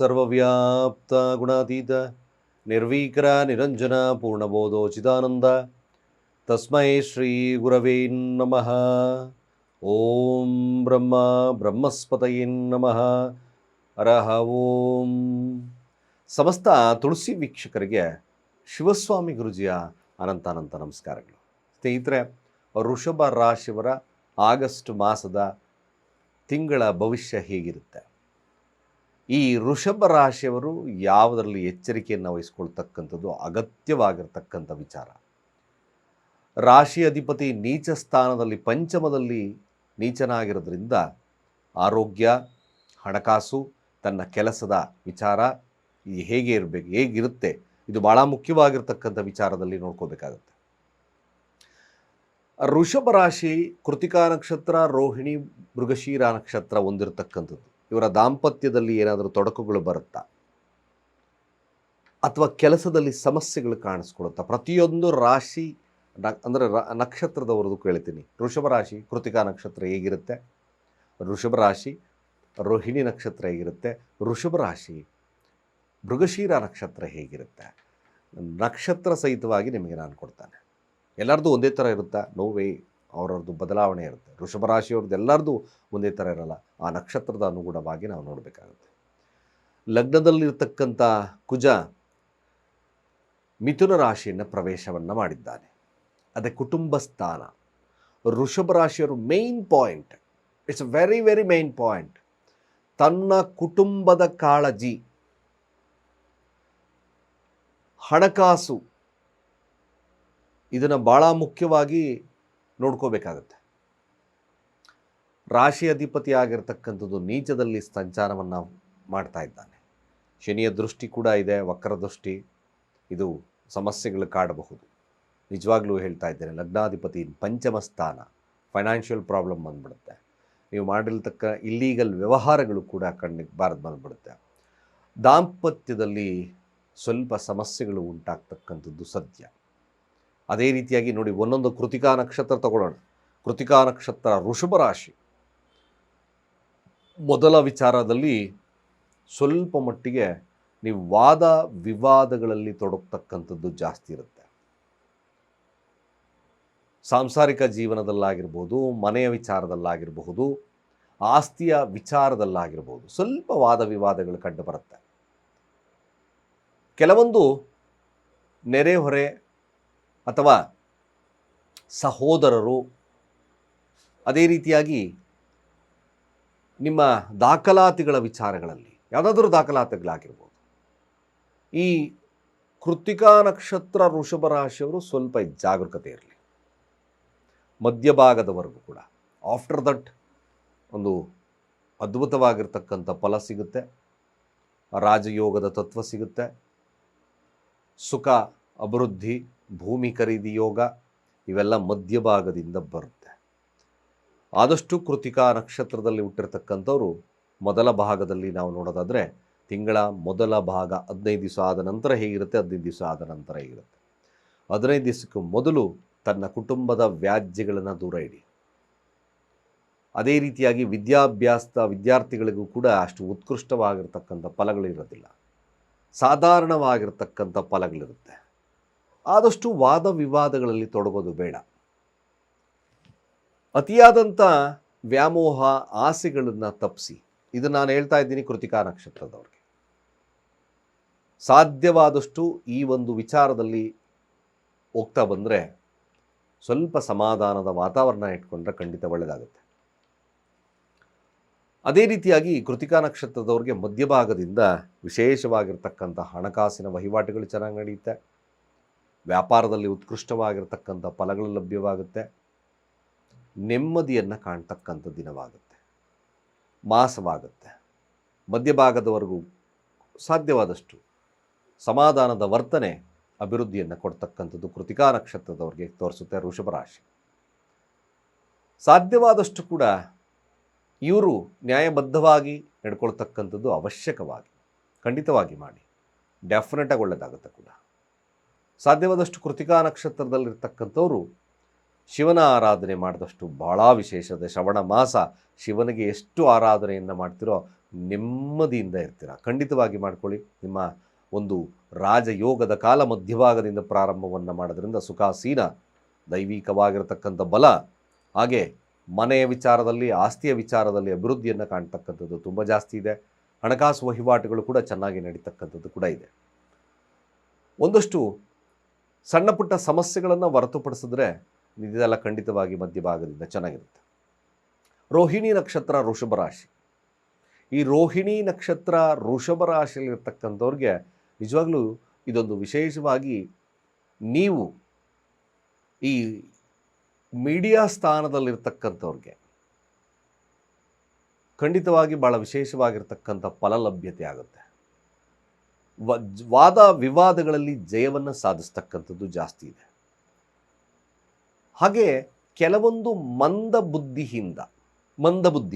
ಸರ್ವವ್ಯಾಪ್ತ ಗುಣಾತೀತ ನಿರ್ವೀಕರ ನಿರಂಜನ ಪೂರ್ಣಬೋಧೋಚಿತಾನಂದ ತಸ್ಮೈ ಶ್ರೀ ಗುರವೇ ನಮಃ. ಓಂ ಬ್ರಹ್ಮ ಬ್ರಹ್ಮಸ್ಪತಯೇ ನಮಃ. ಹರಃ ಓಂ. ಸಮಸ್ತ ತುಳಸಿ ವೀಕ್ಷಕರಿಗೆ ಶಿವಸ್ವಾಮಿ ಗುರುಜಿಯ ಅನಂತಾನಂತ ನಮಸ್ಕಾರಗಳು. ಸ್ನೇಹಿತರೆ, ವೃಷಭ ರಾಶಿಯವರ ಆಗಸ್ಟ್ ಮಾಸದ ತಿಂಗಳ ಭವಿಷ್ಯ ಹೇಗಿರುತ್ತೆ? ಈ ವೃಷಭ ರಾಶಿಯವರು ಯಾವುದರಲ್ಲಿ ಎಚ್ಚರಿಕೆಯನ್ನು ವಹಿಸ್ಕೊಳ್ತಕ್ಕಂಥದ್ದು ಅಗತ್ಯವಾಗಿರ್ತಕ್ಕಂಥ ವಿಚಾರ. ರಾಶಿ ಅಧಿಪತಿ ನೀಚ ಸ್ಥಾನದಲ್ಲಿ ಪಂಚಮದಲ್ಲಿ ನೀಚನಾಗಿರೋದ್ರಿಂದ ಆರೋಗ್ಯ, ಹಣಕಾಸು, ತನ್ನ ಕೆಲಸದ ವಿಚಾರ ಹೇಗಿರುತ್ತೆ ಇದು ಭಾಳ ಮುಖ್ಯವಾಗಿರ್ತಕ್ಕಂಥ ವಿಚಾರದಲ್ಲಿ ನೋಡ್ಕೋಬೇಕಾಗತ್ತೆ. ವೃಷಭ ರಾಶಿ ಕೃತಿಕಾ ನಕ್ಷತ್ರ, ರೋಹಿಣಿ, ಮೃಗಶೀರ ನಕ್ಷತ್ರ ಹೊಂದಿರತಕ್ಕಂಥದ್ದು. ಇವರ ದಾಂಪತ್ಯದಲ್ಲಿ ಏನಾದರೂ ತೊಡಕುಗಳು ಬರುತ್ತಾ ಅಥವಾ ಕೆಲಸದಲ್ಲಿ ಸಮಸ್ಯೆಗಳು ಕಾಣಿಸ್ಕೊಳುತ್ತಾ? ಪ್ರತಿಯೊಂದು ರಾಶಿ ಅಂದರೆ ನಕ್ಷತ್ರದವರದು ಕೇಳ್ತೀನಿ. ವೃಷಭ ರಾಶಿ ಕೃತಿಕಾ ನಕ್ಷತ್ರ ಹೇಗಿರುತ್ತೆ? ವೃಷಭ ರಾಶಿ ರೋಹಿಣಿ ನಕ್ಷತ್ರ ಹೇಗಿರುತ್ತೆ? ವೃಷಭ ರಾಶಿ ಮೃಗಶೀರ ನಕ್ಷತ್ರ ಹೇಗಿರುತ್ತೆ? ನಕ್ಷತ್ರ ಸಹಿತವಾಗಿ ನಿಮಗೆ ನಾನು ಕೊಡ್ತಾನೆ. ಎಲ್ಲರದ್ದು ಒಂದೇ ಥರ ಇರುತ್ತಾ? ನೋವೇ, ಅವರದ್ದು ಬದಲಾವಣೆ ಇರುತ್ತೆ. ವೃಷಭ ರಾಶಿಯವ್ರದ್ದು ಎಲ್ಲರದ್ದು ಒಂದೇ ಥರ ಇರಲ್ಲ. ಆ ನಕ್ಷತ್ರದ ಅನುಗುಣವಾಗಿ ನಾವು ನೋಡಬೇಕಾಗುತ್ತೆ. ಲಗ್ನದಲ್ಲಿರ್ತಕ್ಕಂಥ ಕುಜ ಮಿಥುನ ರಾಶಿಯನ್ನು ಪ್ರವೇಶವನ್ನು ಮಾಡಿದ್ದಾನೆ. ಅದೇ ಕುಟುಂಬ ಸ್ಥಾನ. ವೃಷಭ ರಾಶಿಯವರು main point, it's very very main point, ತನ್ನ ಕುಟುಂಬದ ಕಾಳಜಿ, ಹಣಕಾಸು, ಇದನ್ನು ಭಾಳ ಮುಖ್ಯವಾಗಿ ನೋಡ್ಕೋಬೇಕಾಗತ್ತೆ. ರಾಶಿ ಅಧಿಪತಿ ಆಗಿರ್ತಕ್ಕಂಥದ್ದು ನೀಚದಲ್ಲಿ ಸಂಚಾರವನ್ನು ಮಾಡ್ತಾ ಇದ್ದಾನೆ. ಶನಿಯ ದೃಷ್ಟಿ ಕೂಡ ಇದೆ, ವಕ್ರ ದೃಷ್ಟಿ. ಇದು ಸಮಸ್ಯೆಗಳು ಕಾಡಬಹುದು. ನಿಜವಾಗ್ಲೂ ಹೇಳ್ತಾ ಇದ್ದೇನೆ, ಲಗ್ನಾಧಿಪತಿ ಪಂಚಮ ಸ್ಥಾನ, ಫೈನಾನ್ಷಿಯಲ್ ಪ್ರಾಬ್ಲಮ್ ಬಂದ್ಬಿಡುತ್ತೆ. ನೀವು ಮಾಡಿರ್ತಕ್ಕ ಇಲ್ಲೀಗಲ್ ವ್ಯವಹಾರಗಳು ಕೂಡ ಕಣ್ಣಿಗೆ ಬಂದ್ಬಿಡುತ್ತೆ. ದಾಂಪತ್ಯದಲ್ಲಿ ಸ್ವಲ್ಪ ಸಮಸ್ಯೆಗಳು ಉಂಟಾಗ್ತಕ್ಕಂಥದ್ದು ಸತ್ಯ. ಅದೇ ರೀತಿಯಾಗಿ ನೋಡಿ, ಒಂದೊಂದು ಕೃತಿಕಾ ನಕ್ಷತ್ರ ತಗೊಳ್ಳೋಣ. ಕೃತಿಕಾ ನಕ್ಷತ್ರ ವೃಷಭ ರಾಶಿ ಮೊದಲ ವಿಚಾರದಲ್ಲಿ ಸ್ವಲ್ಪ ಮಟ್ಟಿಗೆ ನೀವು ವಾದ ವಿವಾದಗಳಲ್ಲಿ ತೊಡಗ್ತಕ್ಕಂಥದ್ದು ಜಾಸ್ತಿ ಇರುತ್ತೆ. ಸಾಂಸಾರಿಕ ಜೀವನದಲ್ಲಾಗಿರ್ಬೋದು, ಮನೆಯ ವಿಚಾರದಲ್ಲಾಗಿರಬಹುದು, ಆಸ್ತಿಯ ವಿಚಾರದಲ್ಲಾಗಿರ್ಬೋದು, ಸ್ವಲ್ಪ ವಾದ ವಿವಾದಗಳು ಕಂಡು ಬರುತ್ತೆ. ಕೆಲವೊಂದು ನೆರೆಹೊರೆ ಅಥವಾ ಸಹೋದರರು, ಅದೇ ರೀತಿಯಾಗಿ ನಿಮ್ಮ ದಾಖಲಾತಿಗಳ ವಿಚಾರಗಳಲ್ಲಿ ಯಾವುದಾದ್ರೂ ದಾಖಲಾತಿಗಳಾಗಿರ್ಬೋದು. ಈ ಕೃತಿಕಾ ನಕ್ಷತ್ರ ವೃಷಭ ರಾಶಿಯವರು ಸ್ವಲ್ಪ ಜಾಗರೂಕತೆ ಇರಲಿ. ಮಧ್ಯಭಾಗದವರೆಗೂ ಕೂಡ ಆಫ್ಟರ್ ದಟ್ ಒಂದು ಅದ್ಭುತವಾಗಿರ್ತಕ್ಕಂಥ ಫಲ ಸಿಗುತ್ತೆ. ರಾಜಯೋಗದ ತತ್ವ ಸಿಗುತ್ತೆ. ಸುಖ, ಅಭಿವೃದ್ಧಿ, ಭೂಮಿ ಖರೀದಿ ಯೋಗ ಇವೆಲ್ಲ ಮಧ್ಯಭಾಗದಿಂದ ಬರುತ್ತೆ. ಆದಷ್ಟು ಕೃತಿಕಾ ನಕ್ಷತ್ರದಲ್ಲಿ ಹುಟ್ಟಿರ್ತಕ್ಕಂಥವ್ರು ಮೊದಲ ಭಾಗದಲ್ಲಿ ನಾವು ನೋಡೋದಾದರೆ ತಿಂಗಳ ಮೊದಲ ಭಾಗ 15 ದಿವಸ ಆದ ನಂತರ ಹೇಗಿರುತ್ತೆ, 15 ದಿವಸ ಆದ ನಂತರ ಹೇಗಿರುತ್ತೆ. 15 ದಿವಸಕ್ಕೂ ಮೊದಲು ತನ್ನ ಕುಟುಂಬದ ವ್ಯಾಜ್ಯಗಳನ್ನು ದೂರ ಇಡಿ. ಅದೇ ರೀತಿಯಾಗಿ ವಿದ್ಯಾಭ್ಯಾಸದ ವಿದ್ಯಾರ್ಥಿಗಳಿಗೂ ಕೂಡ ಅಷ್ಟು ಉತ್ಕೃಷ್ಟವಾಗಿರ್ತಕ್ಕಂಥ ಫಲಗಳಿರೋದಿಲ್ಲ, ಸಾಧಾರಣವಾಗಿರ್ತಕ್ಕಂಥ ಫಲಗಳಿರುತ್ತೆ. ಆದಷ್ಟು ವಾದ ವಿವಾದಗಳಲ್ಲಿ ತೊಡಗೋದು ಬೇಡ. ಅತಿಯಾದಂಥ ವ್ಯಾಮೋಹ, ಆಸೆಗಳನ್ನು ತಪ್ಪಿಸಿ. ಇದು ನಾನು ಹೇಳ್ತಾ ಇದ್ದೀನಿ ಕೃತಿಕಾ ನಕ್ಷತ್ರದವ್ರಿಗೆ. ಸಾಧ್ಯವಾದಷ್ಟು ಈ ಒಂದು ವಿಚಾರದಲ್ಲಿ ಹೋಗ್ತಾ ಬಂದರೆ ಸ್ವಲ್ಪ ಸಮಾಧಾನದ ವಾತಾವರಣ ಇಟ್ಕೊಂಡ್ರೆ ಖಂಡಿತ ಒಳ್ಳೆಯದಾಗುತ್ತೆ. ಅದೇ ರೀತಿಯಾಗಿ ಕೃತಿಕಾ ನಕ್ಷತ್ರದವ್ರಿಗೆ ಮಧ್ಯಭಾಗದಿಂದ ವಿಶೇಷವಾಗಿರ್ತಕ್ಕಂಥ ಹಣಕಾಸಿನ ವಹಿವಾಟುಗಳು ಚೆನ್ನಾಗಿ ನಡೆಯುತ್ತೆ. ವ್ಯಾಪಾರದಲ್ಲಿ ಉತ್ಕೃಷ್ಟವಾಗಿರ್ತಕ್ಕಂಥ ಫಲಗಳು ಲಭ್ಯವಾಗುತ್ತೆ. ನೆಮ್ಮದಿಯನ್ನು ಕಾಣ್ತಕ್ಕಂಥ ದಿನವಾಗುತ್ತೆ, ಮಾಸವಾಗುತ್ತೆ. ಮಧ್ಯಭಾಗದವರೆಗೂ ಸಾಧ್ಯವಾದಷ್ಟು ಸಮಾಧಾನದ ವರ್ತನೆ, ಅಭಿವೃದ್ಧಿಯನ್ನು ಕೊಡ್ತಕ್ಕಂಥದ್ದು ಕೃತಿಕಾ ನಕ್ಷತ್ರದವ್ರಿಗೆ ತೋರಿಸುತ್ತೆ ವೃಷಭ ರಾಶಿ. ಸಾಧ್ಯವಾದಷ್ಟು ಕೂಡ ಇವರು ನ್ಯಾಯಬದ್ಧವಾಗಿ ನಡ್ಕೊಳ್ತಕ್ಕಂಥದ್ದು ಅವಶ್ಯಕವಾಗಿ ಖಂಡಿತವಾಗಿ ಮಾಡಿ. ಡೆಫಿನೆಟಾಗಿ ಒಳ್ಳೆಯದಾಗುತ್ತೆ ಕೂಡ. ಸಾಧ್ಯವಾದಷ್ಟು ಕೃತಿಕಾ ನಕ್ಷತ್ರದಲ್ಲಿರ್ತಕ್ಕಂಥವ್ರು ಶಿವನ ಆರಾಧನೆ ಮಾಡಿದಷ್ಟು ಭಾಳ ವಿಶೇಷತೆ. ಶ್ರವಣ ಮಾಸ ಶಿವನಿಗೆ ಎಷ್ಟು ಆರಾಧನೆಯನ್ನು ಮಾಡ್ತಿರೋ ನೆಮ್ಮದಿಯಿಂದ ಇರ್ತೀರ. ಖಂಡಿತವಾಗಿ ಮಾಡ್ಕೊಳ್ಳಿ. ನಿಮ್ಮ ಒಂದು ರಾಜಯೋಗದ ಕಾಲ ಮಧ್ಯಭಾಗದಿಂದ ಪ್ರಾರಂಭವನ್ನು ಮಾಡೋದ್ರಿಂದ ಸುಖಾಸೀನ, ದೈವಿಕವಾಗಿರತಕ್ಕಂಥ ಬಲ, ಹಾಗೆ ಮನೆಯ ವಿಚಾರದಲ್ಲಿ, ಆಸ್ತಿಯ ವಿಚಾರದಲ್ಲಿ ಅಭಿವೃದ್ಧಿಯನ್ನು ಕಾಣ್ತಕ್ಕಂಥದ್ದು ತುಂಬ ಜಾಸ್ತಿ ಇದೆ. ಹಣಕಾಸು ವಹಿವಾಟುಗಳು ಕೂಡ ಚೆನ್ನಾಗಿ ನಡೀತಕ್ಕಂಥದ್ದು ಕೂಡ ಇದೆ. ಒಂದಷ್ಟು ಸಣ್ಣ ಪುಟ್ಟ ಸಮಸ್ಯೆಗಳನ್ನು ಹೊರತುಪಡಿಸಿದ್ರೆ ಇದೆಲ್ಲ ಖಂಡಿತವಾಗಿ ಮಧ್ಯಭಾಗದಿಂದ ಚೆನ್ನಾಗಿರುತ್ತೆ. ರೋಹಿಣಿ ನಕ್ಷತ್ರ ವೃಷಭ ರಾಶಿ. ಈ ರೋಹಿಣಿ ನಕ್ಷತ್ರ ವೃಷಭ ರಾಶಿಯಲ್ಲಿರ್ತಕ್ಕಂಥವ್ರಿಗೆ ನಿಜವಾಗ್ಲೂ ಇದೊಂದು ವಿಶೇಷವಾಗಿ, ನೀವು ಈ ಮೀಡಿಯಾ ಸ್ಥಾನದಲ್ಲಿರ್ತಕ್ಕಂಥವ್ರಿಗೆ ಖಂಡಿತವಾಗಿ ಭಾಳ ವಿಶೇಷವಾಗಿರ್ತಕ್ಕಂಥ ಫಲಲಭ್ಯತೆ ಆಗುತ್ತೆ. ವಾದ ವಿವಾದಗಳಲ್ಲಿ ಜಯವನ್ನು ಸಾಧಿಸ್ತಕ್ಕಂಥದ್ದು ಜಾಸ್ತಿ ಇದೆ. ಹಾಗೆ ಕೆಲವೊಂದು ಮಂದಬುದ್ಧಿ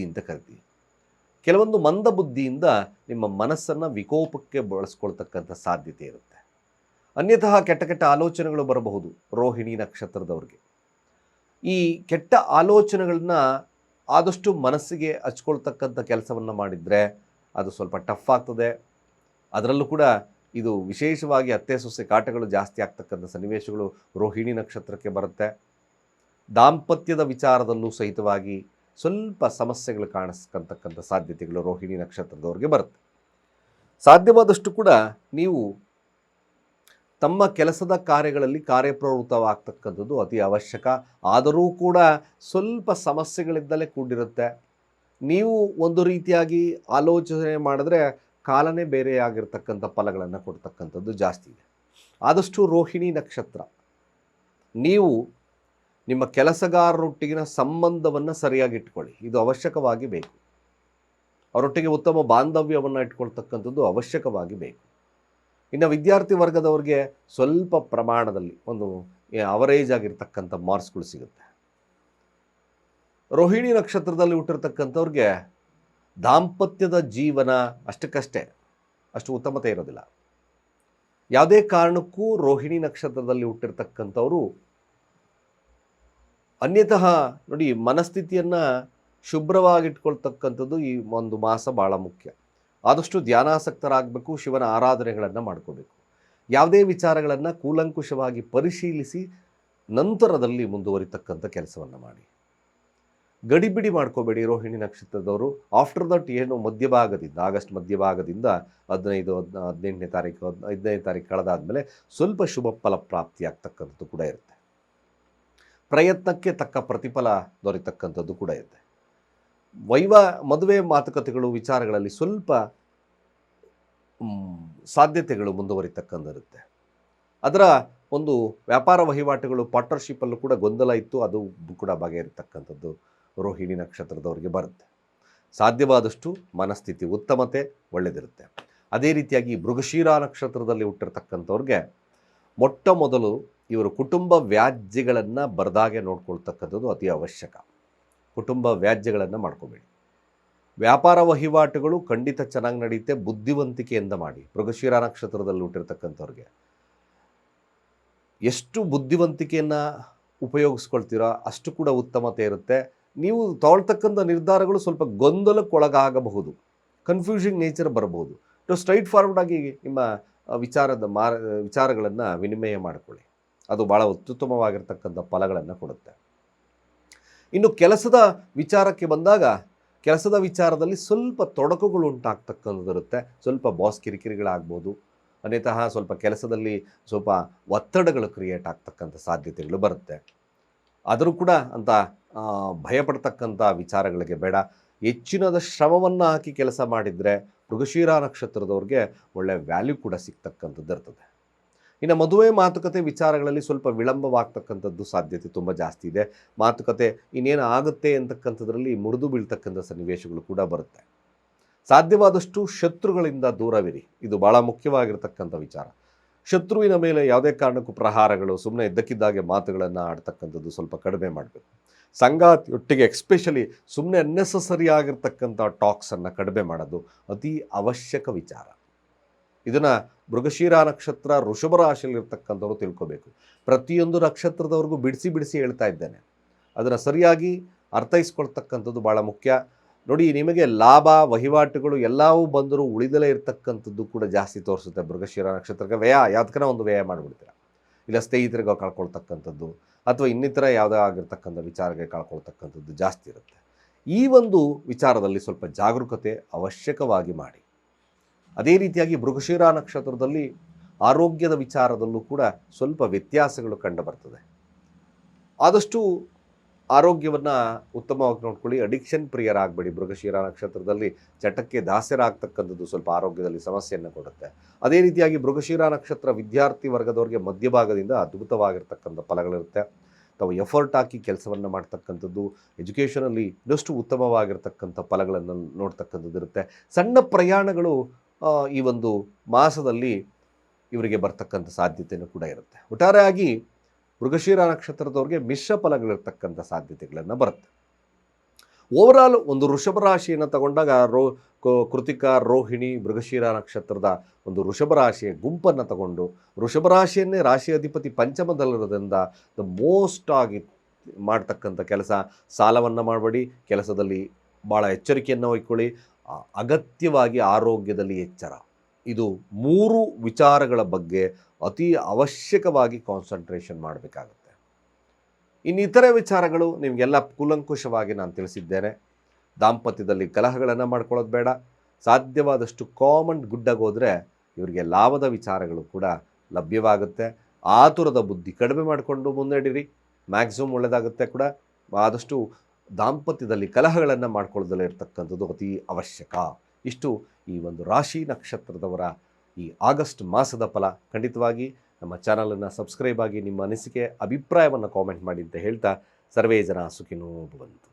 ಅಂತ ಕರಿತೀವಿ, ಕೆಲವೊಂದು ಮಂದಬುದ್ಧಿಯಿಂದ ನಿಮ್ಮ ಮನಸ್ಸನ್ನು ವಿಕೋಪಕ್ಕೆ ಬಳಸ್ಕೊಳ್ತಕ್ಕಂಥ ಸಾಧ್ಯತೆ ಇರುತ್ತೆ. ಅನ್ಯತಃ ಕೆಟ್ಟ ಕೆಟ್ಟ ಆಲೋಚನೆಗಳು ಬರಬಹುದು ರೋಹಿಣಿ ನಕ್ಷತ್ರದವ್ರಿಗೆ. ಈ ಕೆಟ್ಟ ಆಲೋಚನೆಗಳನ್ನ ಆದಷ್ಟು ಮನಸ್ಸಿಗೆ ಹಚ್ಕೊಳ್ತಕ್ಕಂಥ ಕೆಲಸವನ್ನು ಮಾಡಿದರೆ ಅದು ಸ್ವಲ್ಪ ಟಫ್ ಆಗ್ತದೆ. ಅದರಲ್ಲೂ ಕೂಡ ಇದು ವಿಶೇಷವಾಗಿ ಅತ್ತೆ ಸೊಸೆ ಕಾಟಗಳು ಜಾಸ್ತಿ ಆಗ್ತಕ್ಕಂಥ ಸನ್ನಿವೇಶಗಳು ರೋಹಿಣಿ ನಕ್ಷತ್ರಕ್ಕೆ ಬರುತ್ತೆ. ದಾಂಪತ್ಯದ ವಿಚಾರದಲ್ಲೂ ಸಹಿತವಾಗಿ ಸ್ವಲ್ಪ ಸಮಸ್ಯೆಗಳು ಕಾಣಿಸ್ಕೊಳ್ತಕ್ಕಂಥ ಸಾಧ್ಯತೆಗಳು ರೋಹಿಣಿ ನಕ್ಷತ್ರದವ್ರಿಗೆ ಬರುತ್ತೆ. ಸಾಧ್ಯವಾದಷ್ಟು ಕೂಡ ನೀವು ತಮ್ಮ ಕೆಲಸದ ಕಾರ್ಯಗಳಲ್ಲಿ ಕಾರ್ಯಪ್ರವೃತ್ತವಾಗ್ತಕ್ಕಂಥದ್ದು ಅತಿ ಅವಶ್ಯಕ. ಆದರೂ ಕೂಡ ಸ್ವಲ್ಪ ಸಮಸ್ಯೆಗಳಿಂದಲೇ ಕೂಡಿರುತ್ತೆ. ನೀವು ಒಂದು ರೀತಿಯಾಗಿ ಆಲೋಚನೆ ಮಾಡಿದ್ರೆ ಕಾಲನೇ ಬೇರೆಯಾಗಿರ್ತಕ್ಕಂಥ ಫಲಗಳನ್ನು ಕೊಡ್ತಕ್ಕಂಥದ್ದು ಜಾಸ್ತಿ ಇದೆ. ಆದಷ್ಟು ರೋಹಿಣಿ ನಕ್ಷತ್ರ ನೀವು ನಿಮ್ಮ ಕೆಲಸಗಾರರೊಟ್ಟಿಗಿನ ಸಂಬಂಧವನ್ನು ಸರಿಯಾಗಿ ಇಟ್ಕೊಳ್ಳಿ. ಇದು ಅವಶ್ಯಕವಾಗಿ ಬೇಕು. ಅವರೊಟ್ಟಿಗೆ ಉತ್ತಮ ಬಾಂಧವ್ಯವನ್ನು ಇಟ್ಕೊಳ್ತಕ್ಕಂಥದ್ದು ಅವಶ್ಯಕವಾಗಿ ಬೇಕು. ಇನ್ನು ವಿದ್ಯಾರ್ಥಿ ವರ್ಗದವ್ರಿಗೆ ಸ್ವಲ್ಪ ಪ್ರಮಾಣದಲ್ಲಿ ಒಂದು ಅವರೇಜ್ ಆಗಿರ್ತಕ್ಕಂಥ ಮಾರ್ಕ್ಸ್ಗಳು ಸಿಗುತ್ತೆ. ರೋಹಿಣಿ ನಕ್ಷತ್ರದಲ್ಲಿ ಹುಟ್ಟಿರ್ತಕ್ಕಂಥವ್ರಿಗೆ ದಾಂಪತ್ಯದ ಜೀವನ ಅಷ್ಟಕ್ಕಷ್ಟೇ, ಅಷ್ಟು ಉತ್ತಮತೆ ಇರೋದಿಲ್ಲ. ಯಾವುದೇ ಕಾರಣಕ್ಕೂ ರೋಹಿಣಿ ನಕ್ಷತ್ರದಲ್ಲಿ ಹುಟ್ಟಿರ್ತಕ್ಕಂಥವರು ಅನ್ಯತಃ ನೋಡಿ, ಮನಸ್ಥಿತಿಯನ್ನು ಶುಭ್ರವಾಗಿಟ್ಕೊಳ್ತಕ್ಕಂಥದ್ದು ಈ ಒಂದು ಮಾಸ ಭಾಳ ಮುಖ್ಯ. ಆದಷ್ಟು ಧ್ಯಾನಾಸಕ್ತರಾಗಬೇಕು, ಶಿವನ ಆರಾಧನೆಗಳನ್ನು ಮಾಡ್ಕೋಬೇಕು. ಯಾವುದೇ ವಿಚಾರಗಳನ್ನು ಕೂಲಂಕುಷವಾಗಿ ಪರಿಶೀಲಿಸಿ ನಂತರದಲ್ಲಿ ಮುಂದುವರಿತಕ್ಕಂಥ ಕೆಲಸವನ್ನು ಮಾಡಿ. ಗಡಿಬಿಡಿ ಮಾಡ್ಕೋಬೇಡಿ ರೋಹಿಣಿ ನಕ್ಷತ್ರದವರು. ಆಫ್ಟರ್ ದಟ್ ಏನು ಮಧ್ಯಭಾಗದಿಂದ, ಆಗಸ್ಟ್ ಮಧ್ಯಭಾಗದಿಂದ 15ನೇ ತಾರೀಕು ಕಳೆದಾದಮೇಲೆ ಸ್ವಲ್ಪ ಶುಭ ಫಲ ಪ್ರಾಪ್ತಿಯಾಗ್ತಕ್ಕಂಥದ್ದು ಕೂಡ ಇರುತ್ತೆ. ಪ್ರಯತ್ನಕ್ಕೆ ತಕ್ಕ ಪ್ರತಿಫಲ ದೊರೆತಕ್ಕಂಥದ್ದು ಕೂಡ ಇದೆ. ಮದುವೆ ಮಾತುಕತೆಗಳು ವಿಚಾರಗಳಲ್ಲಿ ಸ್ವಲ್ಪ ಸಾಧ್ಯತೆಗಳು ಮುಂದುವರಿತಕ್ಕಂಥಿರುತ್ತೆ. ಅದರ ಒಂದು ವ್ಯಾಪಾರ ವಹಿವಾಟುಗಳು ಪಾರ್ಟ್ನರ್ಶಿಪ್ಪಲ್ಲೂ ಕೂಡ ಗೊಂದಲ ಇತ್ತು, ಅದು ಕೂಡ ಬಗೆಹರಿತಕ್ಕಂಥದ್ದು ರೋಹಿಣಿ ನಕ್ಷತ್ರದವರಿಗೆ ಬರುತ್ತೆ. ಸಾಧ್ಯವಾದಷ್ಟು ಮನಸ್ಥಿತಿ ಉತ್ತಮತೆ ಒಳ್ಳೆಯದಿರುತ್ತೆ. ಅದೇ ರೀತಿಯಾಗಿ ಮೃಗಶಿರ ನಕ್ಷತ್ರದಲ್ಲಿ ಹುಟ್ಟಿರ್ತಕ್ಕಂಥವ್ರಿಗೆ ಮೊಟ್ಟ ಮೊದಲು ಇವರು ಕುಟುಂಬ ವ್ಯಾಜ್ಯಗಳನ್ನು ಬರದಾಗೆ ನೋಡ್ಕೊಳ್ತಕ್ಕಂಥದ್ದು ಅತಿ ಅವಶ್ಯಕ. ಕುಟುಂಬ ವ್ಯಾಜ್ಯಗಳನ್ನು ಮಾಡ್ಕೋಬೇಡಿ. ವ್ಯಾಪಾರ ವಹಿವಾಟುಗಳು ಖಂಡಿತ ಚೆನ್ನಾಗಿ ನಡೆಯುತ್ತೆ. ಬುದ್ಧಿವಂತಿಕೆಯಿಂದ ಮಾಡಿ. ಮೃಗಶಿರ ನಕ್ಷತ್ರದಲ್ಲಿ ಹುಟ್ಟಿರ್ತಕ್ಕಂಥವ್ರಿಗೆ ಎಷ್ಟು ಬುದ್ಧಿವಂತಿಕೆಯನ್ನು ಉಪಯೋಗಿಸ್ಕೊಳ್ತೀರೋ ಅಷ್ಟು ಕೂಡ ಉತ್ತಮತೆ ಇರುತ್ತೆ. ನೀವು ತಗೊಳ್ತಕ್ಕಂಥ ನಿರ್ಧಾರಗಳು ಸ್ವಲ್ಪ ಗೊಂದಲಕ್ಕೊಳಗಾಗಬಹುದು, ಕನ್ಫ್ಯೂಷನ್ ನೇಚರ್ ಬರಬಹುದು. ಸ್ಟ್ರೈಟ್ ಫಾರ್ವರ್ಡ್ ಆಗಿ ನಿಮ್ಮ ವಿಚಾರಗಳನ್ನು ವಿನಿಮಯ ಮಾಡಿಕೊಳ್ಳಿ. ಅದು ಭಾಳ ಅತ್ಯುತ್ತಮವಾಗಿರ್ತಕ್ಕಂಥ ಫಲಗಳನ್ನು ಕೊಡುತ್ತೆ. ಇನ್ನು ಕೆಲಸದ ವಿಚಾರಕ್ಕೆ ಬಂದಾಗ, ಕೆಲಸದ ವಿಚಾರದಲ್ಲಿ ಸ್ವಲ್ಪ ತೊಡಕುಗಳು ಉಂಟಾಗ್ತಕ್ಕಂಥದ್ದಿರುತ್ತೆ. ಸ್ವಲ್ಪ ಬಾಸ್ ಕಿರಿಕಿರಿಗಳಾಗ್ಬೋದು. ಅನ್ಯತಃ ಸ್ವಲ್ಪ ಕೆಲಸದಲ್ಲಿ ಸ್ವಲ್ಪ ಒತ್ತಡಗಳು ಕ್ರಿಯೇಟ್ ಆಗ್ತಕ್ಕಂಥ ಸಾಧ್ಯತೆಗಳು ಬರುತ್ತೆ. ಆದರೂ ಕೂಡ ಅಂತ ಭಯಪಡ್ತಕ್ಕಂಥ ವಿಚಾರಗಳಿಗೆ ಬೇಡ. ಹೆಚ್ಚಿನದ ಶ್ರಮವನ್ನು ಹಾಕಿ ಕೆಲಸ ಮಾಡಿದರೆ ಮೃಗಶಿರ ನಕ್ಷತ್ರದವ್ರಿಗೆ ಒಳ್ಳೆಯ ವ್ಯಾಲ್ಯೂ ಕೂಡ ಸಿಗ್ತಕ್ಕಂಥದ್ದು ಇರ್ತದೆ. ಇನ್ನು ಮದುವೆ ಮಾತುಕತೆ ವಿಚಾರಗಳಲ್ಲಿ ಸ್ವಲ್ಪ ವಿಳಂಬವಾಗ್ತಕ್ಕಂಥದ್ದು ಸಾಧ್ಯತೆ ತುಂಬ ಜಾಸ್ತಿ ಇದೆ. ಮಾತುಕತೆ ಇನ್ನೇನು ಆಗುತ್ತೆ ಅಂತಕ್ಕಂಥದ್ರಲ್ಲಿ ಮುರಿದು ಬೀಳ್ತಕ್ಕಂಥ ಸನ್ನಿವೇಶಗಳು ಕೂಡ ಬರುತ್ತೆ. ಸಾಧ್ಯವಾದಷ್ಟು ಶತ್ರುಗಳಿಂದ ದೂರವಿರಿ. ಇದು ಭಾಳ ಮುಖ್ಯವಾಗಿರ್ತಕ್ಕಂಥ ವಿಚಾರ. ಶತ್ರುವಿನ ಮೇಲೆ ಯಾವುದೇ ಕಾರಣಕ್ಕೂ ಪ್ರಹಾರಗಳು, ಸುಮ್ಮನೆ ಇದ್ದಕ್ಕಿದ್ದಾಗೆ ಮಾತುಗಳನ್ನು ಆಡ್ತಕ್ಕಂಥದ್ದು ಸ್ವಲ್ಪ ಕಡಿಮೆ ಮಾಡಬೇಕು. ಸಂಗಾತಿಯೊಟ್ಟಿಗೆ ಎಕ್ಸ್ಪೆಷಲಿ ಸುಮ್ಮನೆ ಅನ್ನೆಸಸರಿ ಆಗಿರ್ತಕ್ಕಂಥ ಟಾಕ್ಸನ್ನು ಕಡಿಮೆ ಮಾಡೋದು ಅತಿ ಅವಶ್ಯಕ ವಿಚಾರ. ಇದನ್ನು ಮೃಗಶಿರ ನಕ್ಷತ್ರ ವೃಷಭ ರಾಶಿಯಲ್ಲಿರ್ತಕ್ಕಂಥವ್ರು ತಿಳ್ಕೋಬೇಕು. ಪ್ರತಿಯೊಂದು ನಕ್ಷತ್ರದವ್ರಿಗೂ ಬಿಡಿಸಿ ಹೇಳ್ತಾ ಇದ್ದೇನೆ. ಅದನ್ನು ಸರಿಯಾಗಿ ಅರ್ಥೈಸ್ಕೊಳ್ತಕ್ಕಂಥದ್ದು ಭಾಳ ಮುಖ್ಯ. ನೋಡಿ, ನಿಮಗೆ ಲಾಭ ವಹಿವಾಟುಗಳು ಎಲ್ಲವೂ ಬಂದರೂ ಉಳಿದಲೇ ಇರತಕ್ಕಂಥದ್ದು ಕೂಡ ಜಾಸ್ತಿ ತೋರಿಸುತ್ತೆ. ಮೃಗಶಿರ ನಕ್ಷತ್ರಕ್ಕೆ ವ್ಯಯ ಯಾವ್ದಕ್ಕನ ಒಂದು ವ್ಯಯ ಮಾಡಿಬಿಡ್ತೀರ, ಇಲ್ಲ ಸ್ನೇಹಿತರಿಗೆ ಕಳ್ಕೊಳ್ತಕ್ಕಂಥದ್ದು ಅಥವಾ ಇನ್ನಿತರ ಯಾವುದೇ ಆಗಿರ್ತಕ್ಕಂಥ ವಿಚಾರಕ್ಕೆ ಕಳ್ಕೊಳ್ತಕ್ಕಂಥದ್ದು ಜಾಸ್ತಿ ಇರುತ್ತೆ. ಈ ಒಂದು ವಿಚಾರದಲ್ಲಿ ಸ್ವಲ್ಪ ಜಾಗರೂಕತೆ ಅವಶ್ಯಕವಾಗಿ ಮಾಡಿ. ಅದೇ ರೀತಿಯಾಗಿ ಮೃಗಶಿರ ನಕ್ಷತ್ರದಲ್ಲಿ ಆರೋಗ್ಯದ ವಿಚಾರದಲ್ಲೂ ಕೂಡ ಸ್ವಲ್ಪ ವ್ಯತ್ಯಾಸಗಳು ಕಂಡು ಬರ್ತದೆ. ಆದಷ್ಟು ಆರೋಗ್ಯವನ್ನು ಉತ್ತಮವಾಗಿ ನೋಡ್ಕೊಳ್ಳಿ. ಅಡಿಕ್ಷನ್ ಪ್ರಿಯರಾಗಬೇಡಿ. ಮೃಗಶಿರ ನಕ್ಷತ್ರದಲ್ಲಿ ಚಟಕ್ಕೆ ದಾಸ್ಯರಾಗ್ತಕ್ಕಂಥದ್ದು ಸ್ವಲ್ಪ ಆರೋಗ್ಯದಲ್ಲಿ ಸಮಸ್ಯೆಯನ್ನು ಕೊಡುತ್ತೆ. ಅದೇ ರೀತಿಯಾಗಿ ಮೃಗಶಿರ ನಕ್ಷತ್ರ ವಿದ್ಯಾರ್ಥಿ ವರ್ಗದವರಿಗೆ ಮಧ್ಯಭಾಗದಿಂದ ಅದ್ಭುತವಾಗಿರ್ತಕ್ಕಂಥ ಫಲಗಳಿರುತ್ತೆ. ತಾವು ಎಫರ್ಟ್ ಹಾಕಿ ಕೆಲಸವನ್ನು ಮಾಡ್ತಕ್ಕಂಥದ್ದು, ಎಜುಕೇಷನಲ್ಲಿ ಇನ್ನಷ್ಟು ಉತ್ತಮವಾಗಿರ್ತಕ್ಕಂಥ ಫಲಗಳನ್ನು ನೋಡ್ತಕ್ಕಂಥದ್ದು ಇರುತ್ತೆ. ಸಣ್ಣ ಪ್ರಯಾಣಗಳು ಈ ಒಂದು ಮಾಸದಲ್ಲಿ ಇವರಿಗೆ ಬರ್ತಕ್ಕಂಥ ಸಾಧ್ಯತೆಯೂ ಕೂಡ ಇರುತ್ತೆ. ಒಟ್ಟಾರೆಯಾಗಿ ಮೃಗಶಿರ ನಕ್ಷತ್ರದವ್ರಿಗೆ ಮಿಶ್ರ ಫಲಗಳಿರ್ತಕ್ಕಂಥ ಸಾಧ್ಯತೆಗಳನ್ನು ಬರುತ್ತೆ. ಓವರಾಲ್ ಒಂದು ವೃಷಭ ರಾಶಿಯನ್ನು ತಗೊಂಡಾಗ ಕೃತಿಕ, ರೋಹಿಣಿ, ಮೃಗಶಿರ ನಕ್ಷತ್ರದ ಒಂದು ವೃಷಭ ರಾಶಿಯ ಗುಂಪನ್ನು ತಗೊಂಡು, ವೃಷಭ ರಾಶಿಯನ್ನೇ ರಾಶಿ ಅಧಿಪತಿ ಪಂಚಮದಲ್ಲಿರೋದ್ರಿಂದ ದ ಮೋಸ್ಟ್ ಆಗಿ ಮಾಡ್ತಕ್ಕಂಥ ಕೆಲಸ, ಸಾಲವನ್ನು ಮಾಡಬೇಡಿ, ಕೆಲಸದಲ್ಲಿ ಭಾಳ ಎಚ್ಚರಿಕೆಯನ್ನು ವಹಿಕೊಳ್ಳಿ, ಅಗತ್ಯವಾಗಿ ಆರೋಗ್ಯದಲ್ಲಿ ಎಚ್ಚರ. ಇದು 3 ವಿಚಾರಗಳ ಬಗ್ಗೆ ಅತಿ ಅವಶ್ಯಕವಾಗಿ ಕಾನ್ಸಂಟ್ರೇಷನ್ ಮಾಡಬೇಕಾಗುತ್ತೆ. ಇನ್ನಿತರೆ ವಿಚಾರಗಳು ನಿಮಗೆಲ್ಲ ಕೂಲಂಕುಷವಾಗಿ ನಾನು ತಿಳಿಸಿದ್ದೇನೆ. ದಾಂಪತ್ಯದಲ್ಲಿ ಕಲಹಗಳನ್ನು ಮಾಡ್ಕೊಳ್ಳೋದು ಬೇಡ. ಸಾಧ್ಯವಾದಷ್ಟು ಕಾಮನ್ ಗುಡ್ಡಾಗಿ ಹೋದರೆ ಇವರಿಗೆ ಲಾಭದ ವಿಚಾರಗಳು ಕೂಡ ಲಭ್ಯವಾಗುತ್ತೆ. ಆತುರದ ಬುದ್ಧಿ ಕಡಿಮೆ ಮಾಡಿಕೊಂಡು ಮುನ್ನಡೆಯಿರಿ, ಮ್ಯಾಕ್ಸಿಮಮ್ ಒಳ್ಳೆಯದಾಗುತ್ತೆ ಕೂಡ. ಆದಷ್ಟು ದಾಂಪತ್ಯದಲ್ಲಿ ಕಲಹಗಳನ್ನು ಮಾಡ್ಕೊಳ್ಳೋದಲ್ಲೇ ಇರ್ತಕ್ಕಂಥದ್ದು ಅತಿ ಅವಶ್ಯಕ. ಇಷ್ಟು ಈ ಒಂದು ರಾಶಿ ನಕ್ಷತ್ರದವರ ಈ ಆಗಸ್ಟ್ ಮಾಸದ ಫಲ. ಖಂಡಿತವಾಗಿ ನಮ್ಮ ಚಾನಲನ್ನು ಸಬ್ಸ್ಕ್ರೈಬ್ ಆಗಿ ನಿಮ್ಮ ಅನಿಸಿಕೆ ಅಭಿಪ್ರಾಯವನ್ನು ಕಾಮೆಂಟ್ ಮಾಡಿ ಅಂತ ಹೇಳ್ತಾ, ಸರ್ವೇ ಜನ ಸುಖಿನೋ ಭವಂತು.